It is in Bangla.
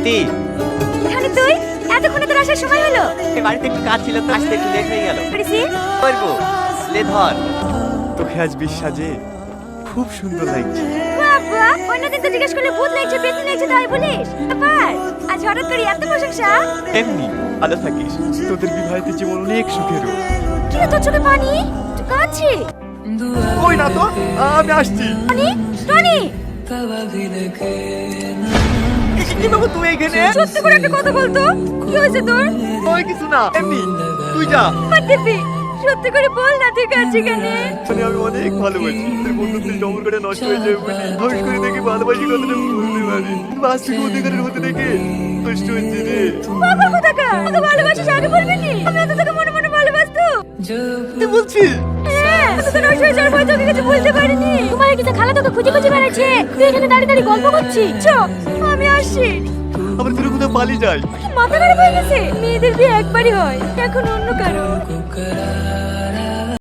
প্রীতি, এখানে তুই এতক্ষণে তোর আসার সময় হলো? এই বাড়িতে একটু কাজ ছিল তো, আসতে একটু লেট হয়ে গেল। করেছি করবো লে ধর। তোকে আজ বিশ্বাসে খুব সুন্দর লাগছে। বাবা, অন্যদিন তো জিজ্ঞেস করলে ভূত লাগছে পেতনি লাগছে তাই বলিস। ব্যাপার আজ হঠাৎ করে এত প্রশংসা? এমনি ভালো থাকিস, তোদের বিবাহিত জীবন অনেক সুখের। কি রে তোর চোখে পানি? তুই কাঁদছিস? ওই না তো, আমি আসছি। টনি, টনি, কি বাবু তুই এখানে? সত্যি করে একটা কথা বলতো, কি হয়েছে তোর? ওই কিছু না, এমনি তুই যা। আর দিবি, সত্যি করে বল না তুই কাঁদছিস কেন? মানে আমি অনেক ভালোবাসি তোর বন্ধুত্বের সম্পর্কটা নষ্ট হয়ে যাবে বলে হাউস করে দেখে ভালোবাসি কথাটা আমি বলতে পারি, কিন্তু আজ থেকে অধিকারের হতে দেখে কষ্ট হচ্ছে রে। পাগল কোথাকার, তোকে ভালোবাসিস আগে বলবি নি? আমি তো তোকে মনে মনে ভালোবাসতো। তুই বলছিস? হ্যাঁ, তোকে নষ্ট হয়ে যাওয়ার পর তোকে কিছু বলতে পারিনি। তোমার কিছু খালা তোকে খুঁজে খুঁজে বেড়াচ্ছে, তুই এখানে দাঁড়িয়ে দাঁড়িয়ে গল্প করছিস। চ, আমি আসছি। আবার তোর কোথাও পালিয়ে যাই? কি মাথা খারাপ হয়ে গেছে? মেয়েদের বিয়ে একবারই হয়, এখন অন্য কারো।